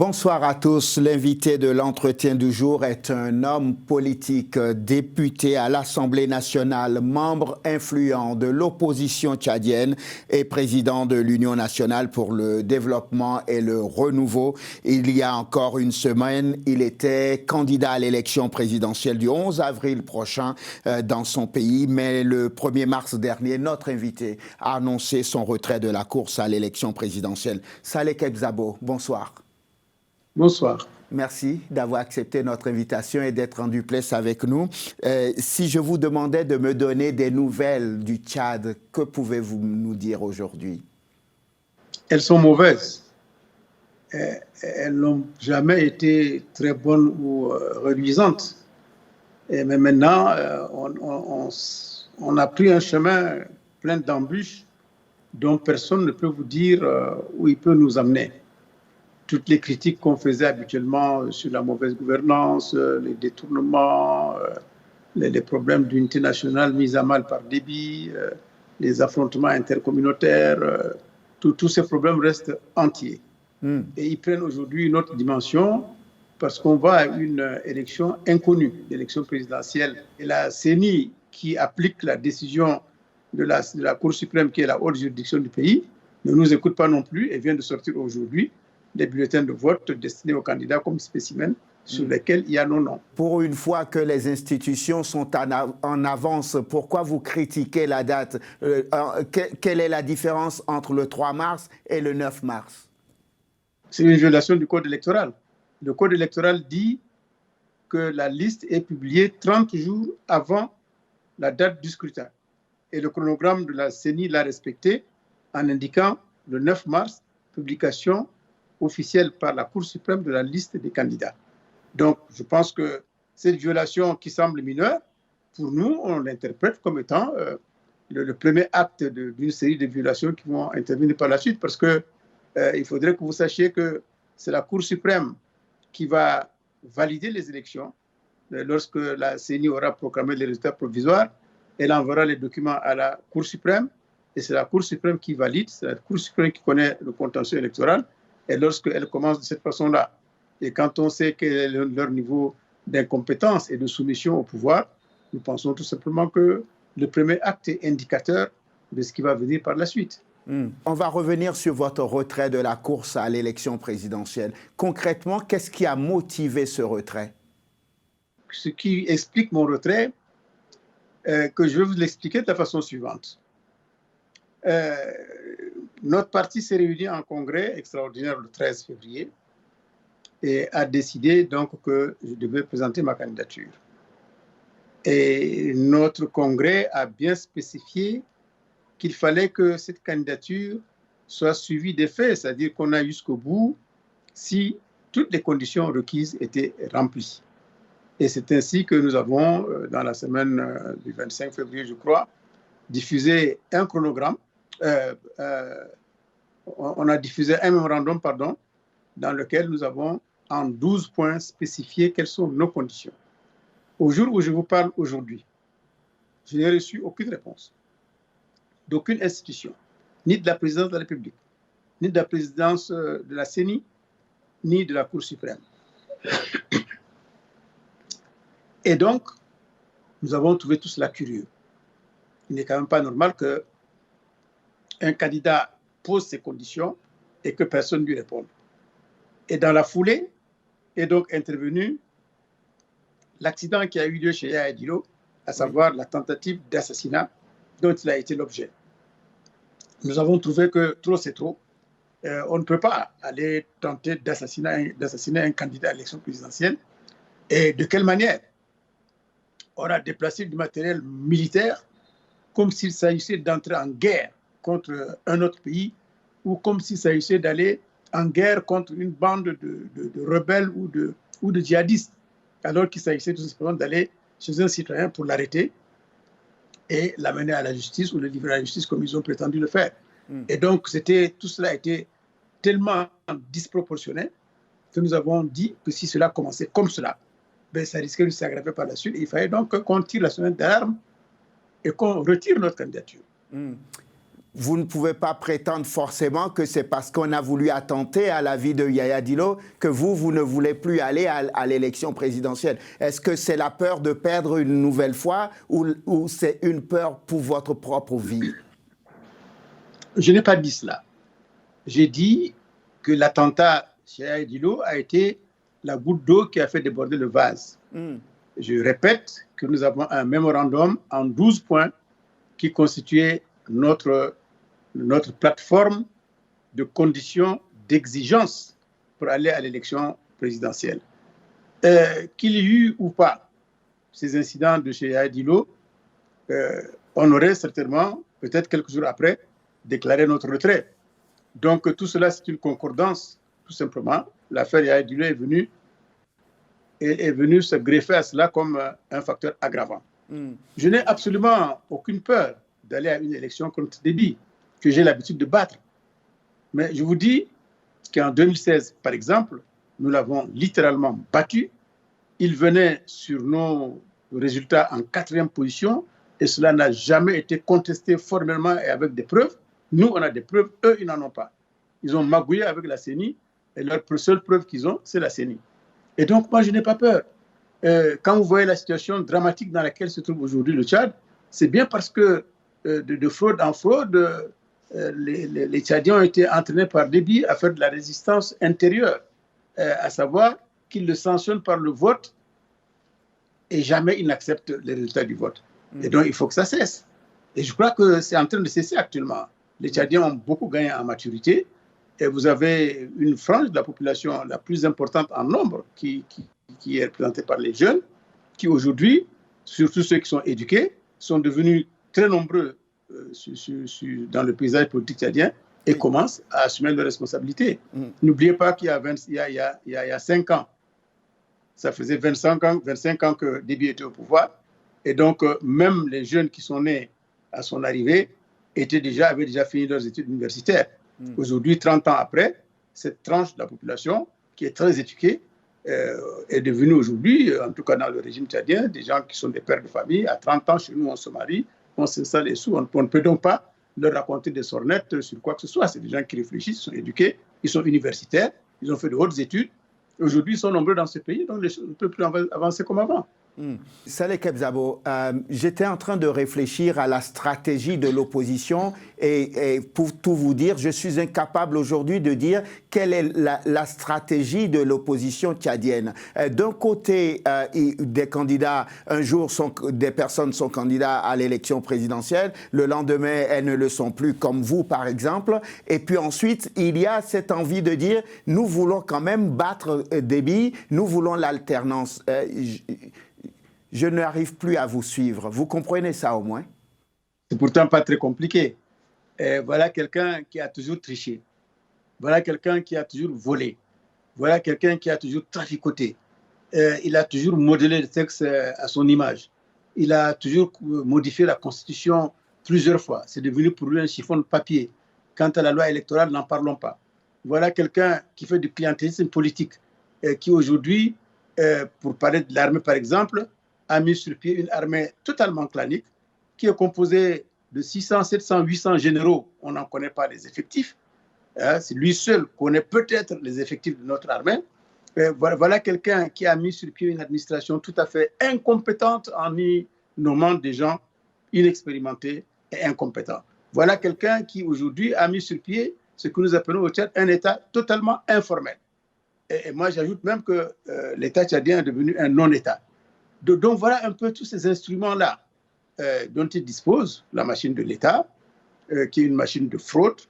Bonsoir à tous. L'invité de l'entretien du jour est un homme politique, député à l'Assemblée nationale, membre influent de l'opposition tchadienne et président de l'Union nationale pour le développement et le renouveau. Il y a encore une semaine, il était candidat à l'élection présidentielle du 11 avril prochain dans son pays. Mais le 1er mars dernier, notre invité a annoncé son retrait de la course à l'élection présidentielle. Saleh Kebzabo, bonsoir. Bonsoir. Merci d'avoir accepté notre invitation et d'être en duplex avec nous. Si je vous demandais de me donner des nouvelles du Tchad, que pouvez-vous nous dire aujourd'hui? Elles sont mauvaises. Elles n'ont jamais été très bonnes ou reluisantes. Mais maintenant, on a pris un chemin plein d'embûches dont personne ne peut vous dire où il peut nous amener. Toutes les critiques qu'on faisait habituellement sur la mauvaise gouvernance, les détournements, les problèmes d'unité nationale mis à mal par Déby, les affrontements intercommunautaires, tous ces problèmes restent entiers. Et ils prennent aujourd'hui une autre dimension parce qu'on va à une élection inconnue, l'élection présidentielle. Et la CENI, qui applique la décision de la Cour suprême, qui est la haute juridiction du pays, ne nous écoute pas non plus et vient de sortir aujourd'hui des bulletins de vote destinés aux candidats comme spécimens sur lesquels il y a nos noms. Pour une fois que les institutions sont en avance, pourquoi vous critiquez la date? Quelle est la différence entre le 3 mars et le 9 mars? C'est une violation du code électoral. Le code électoral dit que la liste est publiée 30 jours avant la date du scrutin. Et le chronogramme de la CENI l'a respecté en indiquant le 9 mars, publication officielle par la Cour suprême de la liste des candidats. Donc, je pense que cette violation qui semble mineure, pour nous, on l'interprète comme étant le premier acte d'une série de violations qui vont intervenir par la suite, parce que il faudrait que vous sachiez que c'est la Cour suprême qui va valider les élections. Lorsque la CENI aura proclamé les résultats provisoires, elle enverra les documents à la Cour suprême, et c'est la Cour suprême qui valide, c'est la Cour suprême qui connaît le contentieux électoral. Et lorsqu'elle commence de cette façon-là, et quand on sait quel est leur niveau d'incompétence et de soumission au pouvoir, nous pensons tout simplement que le premier acte est indicateur de ce qui va venir par la suite. On va revenir sur votre retrait de la course à l'élection présidentielle. Concrètement, qu'est-ce qui a motivé ce retrait? Ce qui explique mon retrait, que je vais vous l'expliquer de la façon suivante. Notre parti s'est réuni en congrès extraordinaire le 13 février et a décidé donc que je devais présenter ma candidature. Et notre congrès a bien spécifié qu'il fallait que cette candidature soit suivie des faits, c'est-à-dire qu'on aille jusqu'au bout si toutes les conditions requises étaient remplies. Et c'est ainsi que nous avons, dans la semaine du 25 février, je crois, diffusé un chronogramme. On a diffusé un mémorandum, dans lequel nous avons en 12 points spécifié quelles sont nos conditions. Au jour où je vous parle aujourd'hui, je n'ai reçu aucune réponse d'aucune institution, ni de la présidence de la République, ni de la présidence de la CENI, ni de la Cour suprême. Et donc, nous avons trouvé tout cela curieux. Il n'est quand même pas normal qu'un candidat pose ses conditions et que personne ne lui réponde. Et dans la foulée est donc intervenu l'accident qui a eu lieu chez Yaya Dilo, à savoir la tentative d'assassinat dont il a été l'objet. Nous avons trouvé que trop c'est trop. On ne peut pas aller tenter d'assassiner un candidat à l'élection présidentielle. Et de quelle manière? On a déplacé du matériel militaire comme s'il s'agissait d'entrer en guerre contre un autre pays ou comme s'il s'agissait d'aller en guerre contre une bande de rebelles ou de djihadistes, alors qu'il s'agissait tout simplement d'aller chez un citoyen pour l'arrêter et l'amener à la justice ou le livrer à la justice comme ils ont prétendu le faire. Et donc, tout cela était tellement disproportionné que nous avons dit que si cela commençait comme cela, ben, ça risquait de s'aggraver par la suite. Et il fallait donc qu'on tire la sonnette d'alarme et qu'on retire notre candidature. vous ne pouvez pas prétendre forcément que c'est parce qu'on a voulu attenter à la vie de Yaya Dillo que vous ne voulez plus aller à l'élection présidentielle. Est-ce que c'est la peur de perdre une nouvelle fois ou c'est une peur pour votre propre vie? Je n'ai pas dit cela. J'ai dit que l'attentat chez Yaya Dillo a été la goutte d'eau qui a fait déborder le vase. Je répète que nous avons un mémorandum en 12 points qui constituait notre plateforme de conditions d'exigence pour aller à l'élection présidentielle. Qu'il y eut ou pas ces incidents de chez Yaya Dillo, on aurait certainement, peut-être quelques jours après, déclaré notre retrait. Donc tout cela, c'est une concordance, tout simplement. L'affaire Yaya Dillo est venue se greffer à cela comme un facteur aggravant. Je n'ai absolument aucune peur d'aller à une élection contre Déby, que j'ai l'habitude de battre. Mais je vous dis qu'en 2016, par exemple, nous l'avons littéralement battu. Il venait sur nos résultats en 4e position et cela n'a jamais été contesté formellement et avec des preuves. Nous, on a des preuves, eux, ils n'en ont pas. Ils ont magouillé avec la CENI et leur seule preuve qu'ils ont, c'est la CENI. Et donc, moi, je n'ai pas peur. Quand vous voyez la situation dramatique dans laquelle se trouve aujourd'hui le Tchad, c'est bien parce que de fraude en fraude, les Tchadiens ont été entraînés par Déby à faire de la résistance intérieure, à savoir qu'ils le sanctionnent par le vote et jamais ils n'acceptent les résultats du vote. Et donc, il faut que ça cesse. Et je crois que c'est en train de cesser actuellement. Les Tchadiens ont beaucoup gagné en maturité et vous avez une frange de la population la plus importante en nombre qui est représentée par les jeunes, qui aujourd'hui, surtout ceux qui sont éduqués, sont devenus très nombreux dans le paysage politique tchadien et commencent à assumer leurs responsabilités. N'oubliez pas qu'il y a 5 ans, ça faisait 25 ans que Déby était au pouvoir. Et donc, même les jeunes qui sont nés à son arrivée avaient déjà fini leurs études universitaires. Aujourd'hui, 30 ans après, cette tranche de la population qui est très éduquée est devenue aujourd'hui, en tout cas dans le régime tchadien, des gens qui sont des pères de famille. À 30 ans, chez nous, on se marie, on s'installe et sous. On ne peut donc pas leur raconter des sornettes sur quoi que ce soit. C'est des gens qui réfléchissent, ils sont éduqués, ils sont universitaires, ils ont fait de hautes études. Aujourd'hui, ils sont nombreux dans ce pays, donc on ne peut plus avancer comme avant. Saleh Kebzabo, j'étais en train de réfléchir à la stratégie de l'opposition et pour tout vous dire, je suis incapable aujourd'hui de dire quelle est la stratégie de l'opposition tchadienne. D'un côté, des candidats, un jour, des personnes sont candidats à l'élection présidentielle, le lendemain, elles ne le sont plus, comme vous par exemple, et puis ensuite, il y a cette envie de dire, nous voulons quand même battre Déby, nous voulons l'alternance. Je n'arrive plus à vous suivre. Vous comprenez ça au moins? C'est pourtant pas très compliqué. Voilà quelqu'un qui a toujours triché. Voilà quelqu'un qui a toujours volé. Voilà quelqu'un qui a toujours traficoté. Il a toujours modelé le texte à son image. Il a toujours modifié la Constitution plusieurs fois. C'est devenu pour lui un chiffon de papier. Quant à la loi électorale, n'en parlons pas. Voilà quelqu'un qui fait du clientélisme politique, qui aujourd'hui, pour parler de l'armée par exemple, a mis sur pied une armée totalement clanique qui est composée de 600, 700, 800 généraux. On n'en connaît pas les effectifs. C'est lui seul connaît peut-être les effectifs de notre armée. Voilà quelqu'un qui a mis sur pied une administration tout à fait incompétente en y nommant des gens inexpérimentés et incompétents. Voilà quelqu'un qui aujourd'hui a mis sur pied ce que nous appelons au Tchad un État totalement informel. Et moi, j'ajoute même que l'État tchadien est devenu un non-État. Donc voilà un peu tous ces instruments-là dont il dispose, la machine de l'État, qui est une machine de fraude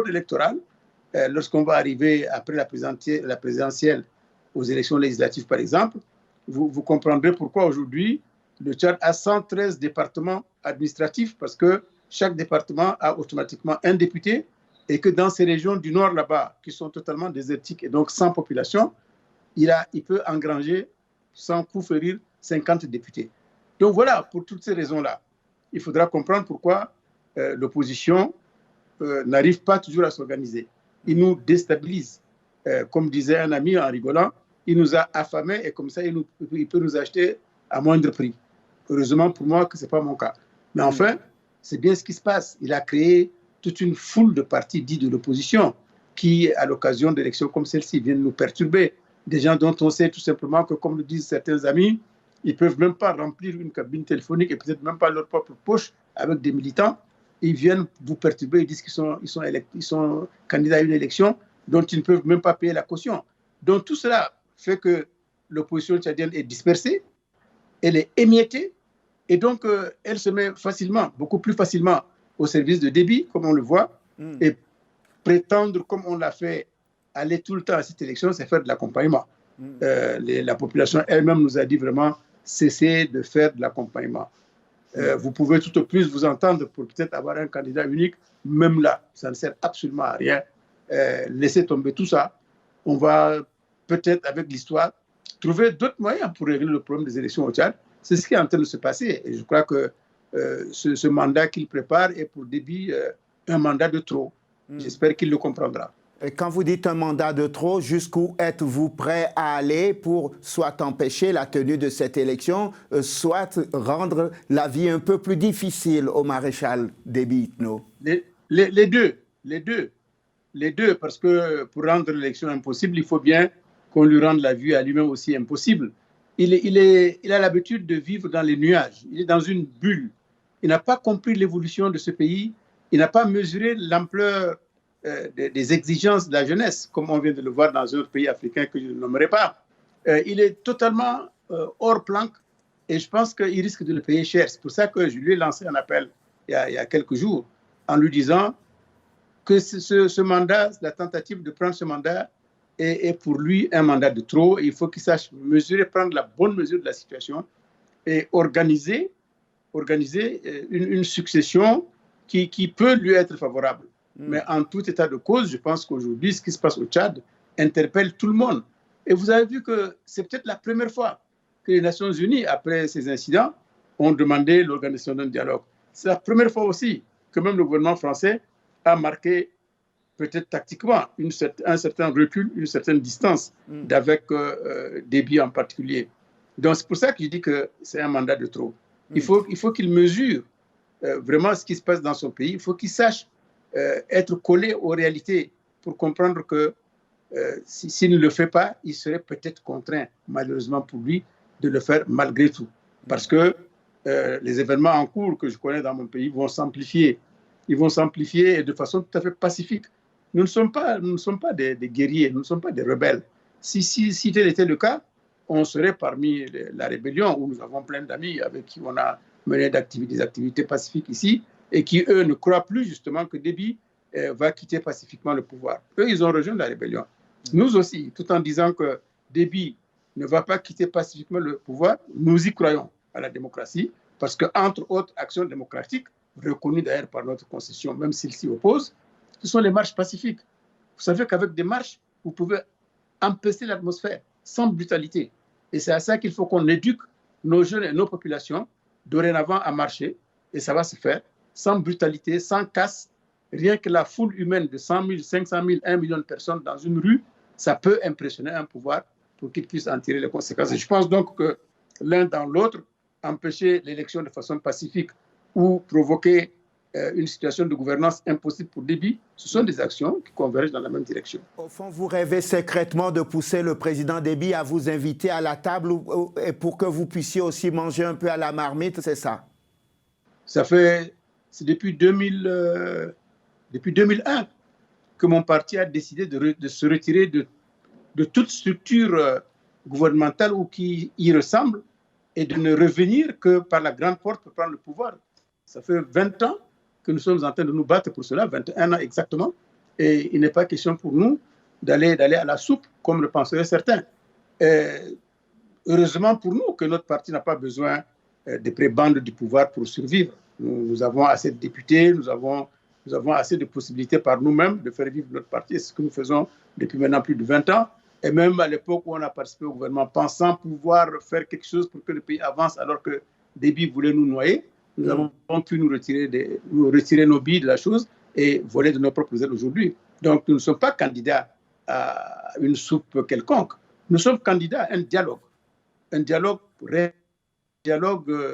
électorale. Lorsqu'on va arriver après la présidentielle aux élections législatives, par exemple, vous comprendrez pourquoi aujourd'hui le Tchad a 113 départements administratifs, parce que chaque département a automatiquement un député et que dans ces régions du nord là-bas, qui sont totalement désertiques et donc sans population, il peut engranger sans coup férir 50 députés. Donc voilà, pour toutes ces raisons-là, il faudra comprendre pourquoi l'opposition n'arrive pas toujours à s'organiser. Il nous déstabilise. Comme disait un ami en rigolant, il nous a affamés et comme ça, il peut nous acheter à moindre prix. Heureusement pour moi que ce n'est pas mon cas. Mais enfin, c'est bien ce qui se passe. Il a créé toute une foule de partis dits de l'opposition qui, à l'occasion d'élections comme celle-ci, viennent nous perturber. Des gens dont on sait tout simplement que, comme le disent certains amis, ils ne peuvent même pas remplir une cabine téléphonique et peut-être même pas leur propre poche avec des militants. Ils viennent vous perturber, ils disent qu'ils sont candidats à une élection dont ils ne peuvent même pas payer la caution. Donc tout cela fait que l'opposition tchadienne est dispersée, elle est émiettée, et donc elle se met facilement, beaucoup plus facilement, au service de Déby, comme on le voit, et prétendre, comme on l'a fait, aller tout le temps à cette élection, c'est faire de l'accompagnement. La population elle-même nous a dit vraiment cesser de faire de l'accompagnement. Vous pouvez tout au plus vous entendre pour peut-être avoir un candidat unique, même là, ça ne sert absolument à rien. Laissez tomber tout ça. On va peut-être, avec l'histoire, trouver d'autres moyens pour régler le problème des élections au Tchad. C'est ce qui est en train de se passer. Et je crois que ce mandat qu'il prépare est pour Déby un mandat de trop. J'espère qu'il le comprendra. Et quand vous dites un mandat de trop, jusqu'où êtes-vous prêt à aller pour soit empêcher la tenue de cette élection, soit rendre la vie un peu plus difficile au maréchal Déby Itno? Les deux, parce que pour rendre l'élection impossible, il faut bien qu'on lui rende la vie à lui-même aussi impossible. Il a l'habitude de vivre dans les nuages, il est dans une bulle. Il n'a pas compris l'évolution de ce pays, il n'a pas mesuré l'ampleur des exigences de la jeunesse, comme on vient de le voir dans un autre pays africain que je ne nommerai pas. Il est totalement hors planque et je pense qu'il risque de le payer cher. C'est pour ça que je lui ai lancé un appel il y a quelques jours en lui disant que ce mandat, la tentative de prendre ce mandat est pour lui un mandat de trop. Il faut qu'il sache mesurer, prendre la bonne mesure de la situation et organiser une succession qui peut lui être favorable. Mais en tout état de cause, je pense qu'aujourd'hui, ce qui se passe au Tchad interpelle tout le monde. Et vous avez vu que c'est peut-être la première fois que les Nations Unies, après ces incidents, ont demandé l'organisation d'un dialogue. C'est la première fois aussi que même le gouvernement français a marqué, peut-être tactiquement, un certain recul, une certaine distance d'avec Déby en particulier. Donc c'est pour ça que je dis que c'est un mandat de trop. Il faut qu'il mesure vraiment ce qui se passe dans son pays. Il faut qu'il sache être collé aux réalités pour comprendre que s'il ne le fait pas, il serait peut-être contraint, malheureusement pour lui, de le faire malgré tout. Parce que les événements en cours que je connais dans mon pays vont s'amplifier. Ils vont s'amplifier de façon tout à fait pacifique. Nous ne sommes pas des guerriers, nous ne sommes pas des rebelles. Si tel était le cas, on serait parmi la rébellion, où nous avons plein d'amis avec qui on a mené des activités pacifiques ici, et qui, eux, ne croient plus justement que Déby va quitter pacifiquement le pouvoir. Eux, ils ont rejoint la rébellion. Nous aussi, tout en disant que Déby ne va pas quitter pacifiquement le pouvoir, nous y croyons à la démocratie, parce qu'entre autres actions démocratiques, reconnues d'ailleurs par notre constitution, même s'ils s'y opposent, ce sont les marches pacifiques. Vous savez qu'avec des marches, vous pouvez empêcher l'atmosphère sans brutalité. Et c'est à ça qu'il faut qu'on éduque nos jeunes et nos populations dorénavant à marcher, et ça va se faire sans brutalité, sans casse. Rien que la foule humaine de 100 000, 500 000, 1 million de personnes dans une rue, ça peut impressionner un pouvoir pour qu'il puisse en tirer les conséquences. Et je pense donc que l'un dans l'autre, empêcher l'élection de façon pacifique ou provoquer une situation de gouvernance impossible pour Déby, ce sont des actions qui convergent dans la même direction. Au fond, vous rêvez secrètement de pousser le président Déby à vous inviter à la table pour que vous puissiez aussi manger un peu à la marmite, c'est ça? C'est depuis 2001 que mon parti a décidé de se retirer de toute structure gouvernementale ou qui y ressemble et de ne revenir que par la grande porte pour prendre le pouvoir. Ça fait 20 ans que nous sommes en train de nous battre pour cela, 21 ans exactement, et il n'est pas question pour nous d'aller à la soupe, comme le penseraient certains. Heureusement pour nous que notre parti n'a pas besoin des prébendes du pouvoir pour survivre. Nous avons assez de députés, nous avons assez de possibilités par nous-mêmes de faire vivre notre parti. C'est ce que nous faisons depuis maintenant plus de 20 ans. Et même à l'époque où on a participé au gouvernement, pensant pouvoir faire quelque chose pour que le pays avance alors que Déby voulait nous noyer, nous avons pu nous retirer nos billes de la chose et voler de nos propres ailes aujourd'hui. Donc nous ne sommes pas candidats à une soupe quelconque. Nous sommes candidats à un dialogue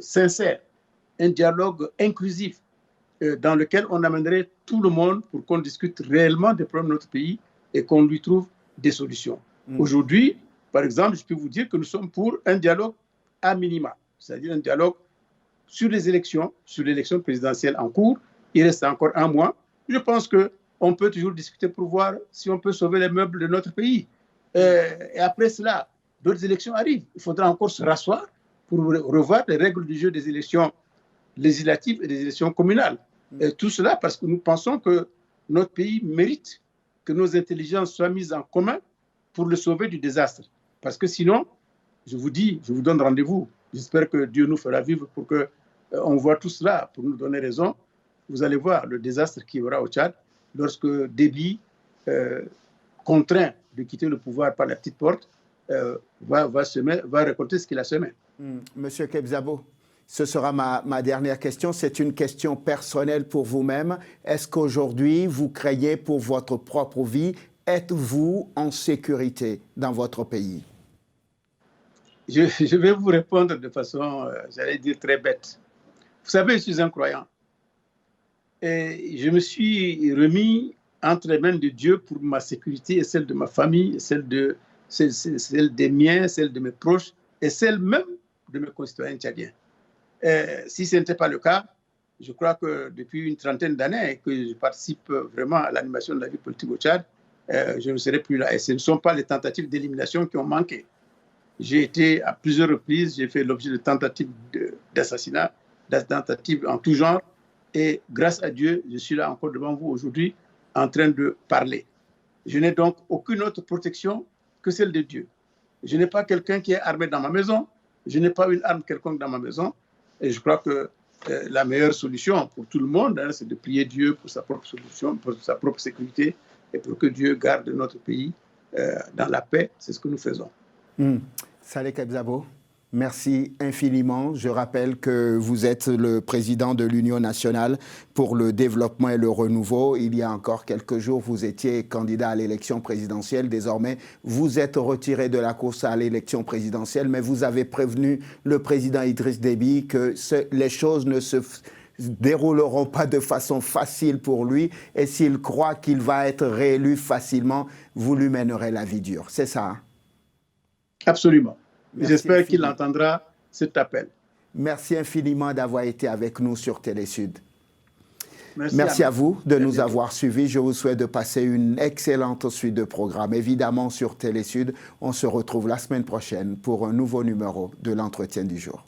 sincère, un dialogue inclusif, dans lequel on amènerait tout le monde pour qu'on discute réellement des problèmes de notre pays et qu'on lui trouve des solutions. Aujourd'hui, par exemple, je peux vous dire que nous sommes pour un dialogue à minima, c'est-à-dire un dialogue sur les élections, sur l'élection présidentielle en cours. Il reste encore un mois. Je pense qu'on peut toujours discuter pour voir si on peut sauver les meubles de notre pays. Et après cela, d'autres élections arrivent. Il faudra encore se rasseoir pour revoir les règles du jeu des élections législatives et des élections communales. Et tout cela parce que nous pensons que notre pays mérite que nos intelligences soient mises en commun pour le sauver du désastre. Parce que sinon, je vous dis, je vous donne rendez-vous. J'espère que Dieu nous fera vivre pour qu'on voit tout cela, pour nous donner raison. Vous allez voir le désastre qu'il y aura au Tchad lorsque Déby, contraint de quitter le pouvoir par la petite porte, va récolter ce qu'il a semé. Monsieur Kebzabo, ce sera ma dernière question. C'est une question personnelle pour vous-même. Est-ce qu'aujourd'hui, vous craignez pour votre propre vie? Êtes-vous en sécurité dans votre pays? Je vais vous répondre de façon, j'allais dire, très bête. Vous savez, je suis un croyant. Et je me suis remis entre les mains de Dieu pour ma sécurité et celle de ma famille, celle des miens, celle de mes proches et celle même de mes concitoyens tchadiens. Si ce n'était pas le cas, je crois que depuis une trentaine d'années que je participe vraiment à l'animation de la vie politique au Tchad, je ne serai plus là. Et ce ne sont pas les tentatives d'élimination qui ont manqué. J'ai été à plusieurs reprises, j'ai fait l'objet de tentatives d'assassinat, de tentatives en tout genre. Et grâce à Dieu, je suis là encore devant vous aujourd'hui en train de parler. Je n'ai donc aucune autre protection que celle de Dieu. Je n'ai pas quelqu'un qui est armé dans ma maison. Je n'ai pas une arme quelconque dans ma maison. Et je crois que la meilleure solution pour tout le monde, c'est de prier Dieu pour sa propre solution, pour sa propre sécurité et pour que Dieu garde notre pays dans la paix. C'est ce que nous faisons. Saleh Kebzabo, merci infiniment. Je rappelle que vous êtes le président de l'Union nationale pour le développement et le renouveau. Il y a encore quelques jours, vous étiez candidat à l'élection présidentielle. Désormais, vous êtes retiré de la course à l'élection présidentielle, mais vous avez prévenu le président Idriss Déby que les choses ne se dérouleront pas de façon facile pour lui. Et s'il croit qu'il va être réélu facilement, vous lui mènerez la vie dure. C'est ça, hein? Absolument. J'espère qu'il entendra cet appel. Merci infiniment d'avoir été avec nous sur Télésud. Merci à vous de nous avoir suivis. Je vous souhaite de passer une excellente suite de programmes. Évidemment, sur Télésud, on se retrouve la semaine prochaine pour un nouveau numéro de l'Entretien du jour.